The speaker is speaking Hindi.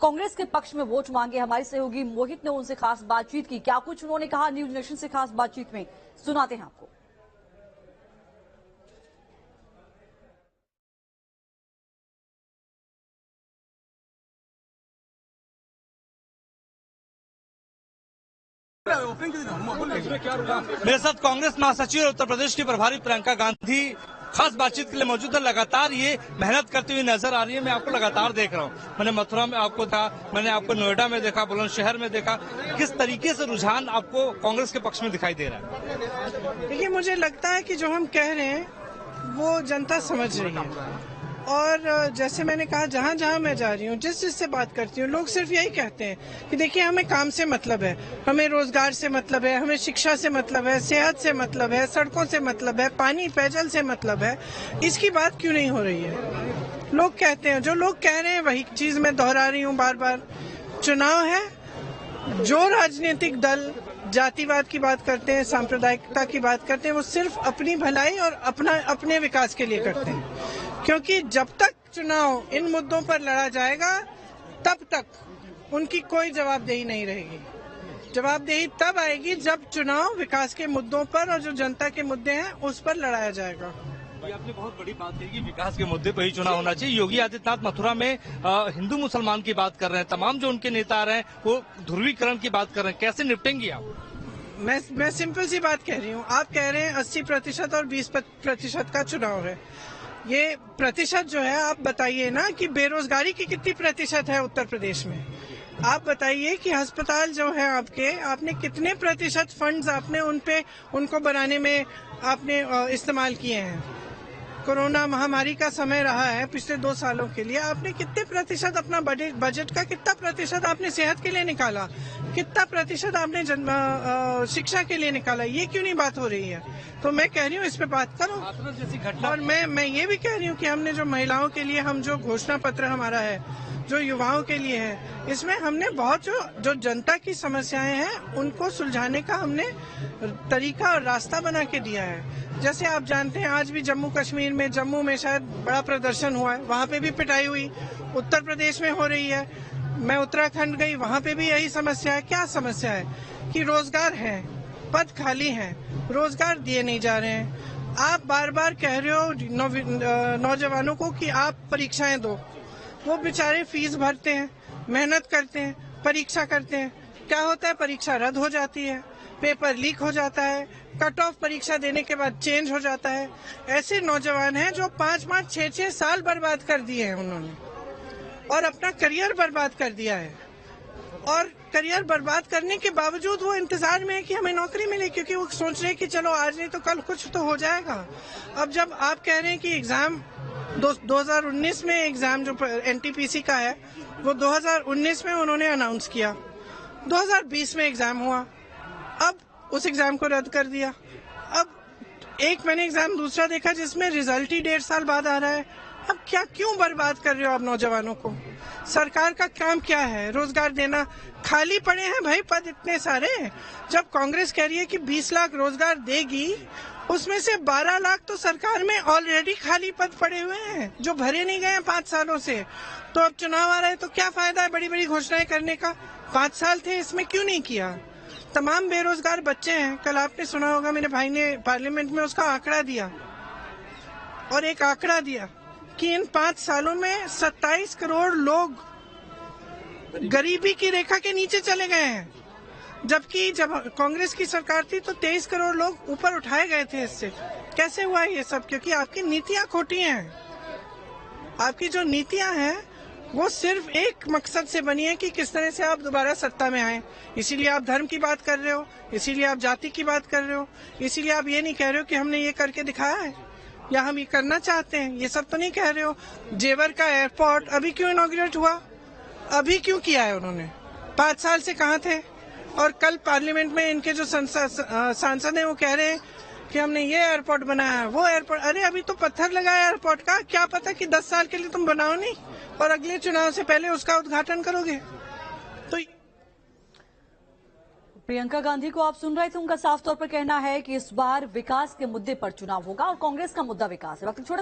कांग्रेस के पक्ष में वोट मांगे। हमारी सहयोगी मोहित ने उनसे खास बातचीत की। क्या कुछ उन्होंने कहा न्यूज नेशन से खास बातचीत में, सुनाते हैं आपको। मेरे साथ कांग्रेस महासचिव और उत्तर प्रदेश की प्रभारी प्रियंका गांधी खास बातचीत के लिए मौजूद है। लगातार ये मेहनत करती हुई नजर आ रही है। मैं आपको लगातार देख रहा हूँ। मैंने मथुरा में आपको था, मैंने आपको नोएडा में देखा, बुलंदशहर में देखा। किस तरीके से रुझान आपको कांग्रेस के पक्ष में दिखाई दे रहा है? देखिए, मुझे लगता है कि जो हम कह रहे हैं वो जनता समझ रही है। और जैसे मैंने कहा, जहाँ जहाँ मैं जा रही हूँ, जिससे बात करती हूँ, लोग सिर्फ यही कहते हैं कि देखिए, हमें काम से मतलब है, हमें रोजगार से मतलब है, हमें शिक्षा से मतलब है, सेहत से मतलब है, सड़कों से मतलब है, पानी पेयजल से मतलब है। इसकी बात क्यों नहीं हो रही है? लोग कहते हैं, जो लोग कह रहे हैं वही चीज मैं दोहरा रही हूँ बार बार। चुनाव है, जो राजनीतिक दल जातिवाद की बात करते हैं, सांप्रदायिकता की बात करते हैं, वो सिर्फ अपनी भलाई और अपने विकास के लिए करते हैं। क्योंकि जब तक चुनाव इन मुद्दों पर लड़ा जाएगा, तब तक उनकी कोई जवाबदेही नहीं रहेगी। जवाबदेही तब आएगी जब चुनाव विकास के मुद्दों पर और जो जनता के मुद्दे हैं उस पर लड़ाया जाएगा। ये आपने बहुत बड़ी बात कही कि विकास के मुद्दे पर ही चुनाव होना चाहिए। योगी आदित्यनाथ मथुरा में हिंदू मुसलमान की बात कर रहे हैं। तमाम जो उनके नेता आ रहे हैं वो ध्रुवीकरण की बात कर रहे हैं। कैसे निपटेंगे आप? मैं सिंपल सी बात कह रही हूँ। आप कह रहे हैं 80% और 20% का चुनाव है। ये प्रतिशत जो है, आप बताइए ना कि बेरोजगारी की कितनी प्रतिशत है उत्तर प्रदेश में। आप बताइए कि अस्पताल जो है आपने कितने प्रतिशत फंड्स आपने उनको बनाने में आपने इस्तेमाल किए हैं। कोरोना महामारी का समय रहा है पिछले 2 सालों के लिए। आपने कितने प्रतिशत अपना बजट का कितना प्रतिशत आपने सेहत के लिए निकाला, कितना प्रतिशत आपने शिक्षा के लिए निकाला? ये क्यों नहीं बात हो रही है? तो मैं कह रही हूँ इस पे बात करो। जैसी घटना, और मैं ये भी कह रही हूँ कि हमने जो महिलाओं के लिए हम जो घोषणा पत्र हमारा है, जो युवाओं के लिए है, इसमें हमने बहुत जो जनता की समस्याएं हैं उनको सुलझाने का हमने तरीका और रास्ता बना के दिया है। जैसे आप जानते हैं, आज भी जम्मू कश्मीर में, जम्मू में शायद बड़ा प्रदर्शन हुआ है, वहाँ पे भी पिटाई हुई। उत्तर प्रदेश में हो रही है। मैं उत्तराखंड गई, वहाँ पे भी यही समस्या है। क्या समस्या है? कि रोजगार है, पद खाली हैं, रोजगार दिए नहीं जा रहे हैं। आप बार बार कह रहे हो नौजवानों को कि आप परीक्षाएं दो। वो बेचारे फीस भरते हैं, मेहनत करते हैं, परीक्षा करते हैं। क्या होता है? परीक्षा रद्द हो जाती है, पेपर लीक हो जाता है, कट ऑफ परीक्षा देने के बाद चेंज हो जाता है। ऐसे नौजवान हैं जो 5-5, 6-6 साल बर्बाद कर दिए हैं उन्होंने, और अपना करियर बर्बाद कर दिया है। और करियर बर्बाद करने के बावजूद वो इंतजार में है कि हमें नौकरी मिले, क्योंकि वो सोच रहे हैं कि चलो आज नहीं तो कल कुछ तो हो जाएगा। अब जब आप कह रहे हैं कि एग्जाम 2019 में, एग्जाम जो एनटीपीसी का है वो 2019 में उन्होंने अनाउंस किया, 2020 में एग्जाम हुआ, अब उस एग्जाम को रद्द कर दिया। अब एक मैंने एग्जाम दूसरा देखा जिसमें रिजल्ट ही 1.5 साल बाद आ रहा है। अब क्यों बर्बाद कर रहे हो आप नौजवानों को? सरकार का काम क्या है? रोजगार देना। खाली पड़े हैं भाई पद इतने सारे। जब कांग्रेस कह रही है कि 20 लाख रोजगार देगी, उसमें से 12 लाख तो सरकार में ऑलरेडी खाली पद पड़े हुए हैं जो भरे नहीं गए हैं 5 सालों से। तो अब चुनाव आ रहा है तो क्या फायदा है बड़ी बड़ी घोषणाएं करने का? 5 साल थे, इसमें क्यों नहीं किया? तमाम बेरोजगार बच्चे हैं। कल आपने सुना होगा, मेरे भाई ने पार्लियामेंट में उसका आंकड़ा दिया, और एक आंकड़ा दिया कि इन 5 सालों में 27 करोड़ लोग गरीबी की रेखा के नीचे चले गए हैं। जबकि जब कांग्रेस की सरकार थी तो 23 करोड़ लोग ऊपर उठाए गए थे इससे। कैसे हुआ ये सब? क्योंकि आपकी नीतियां खोटी हैं। आपकी जो नीतियां हैं वो सिर्फ एक मकसद से बनी है कि किस तरह से आप दोबारा सत्ता में आए। इसीलिए आप धर्म की बात कर रहे हो, इसीलिए आप जाति की बात कर रहे हो, इसीलिए आप ये नहीं कह रहे हो कि हमने ये करके दिखाया है या हम ये करना चाहते हैं। ये सब तो नहीं कह रहे हो। जेवर का एयरपोर्ट अभी क्यों इनॉग्रेट हुआ? अभी क्यों किया है उन्होंने? 5 साल से कहाँ थे? और कल पार्लियामेंट में इनके जो सांसद हैं वो कह रहे हैं कि हमने ये एयरपोर्ट बनाया है, वो एयरपोर्ट। अरे अभी तो पत्थर लगाया एयरपोर्ट का, क्या पता कि 10 साल के लिए तुम बनाओ नहीं और अगले चुनाव से पहले उसका उद्घाटन करोगे। तो प्रियंका गांधी को आप सुन रहे थे। उनका साफ तौर पर कहना है कि इस बार विकास के मुद्दे पर चुनाव होगा और कांग्रेस का मुद्दा विकास है। वक्त छोटा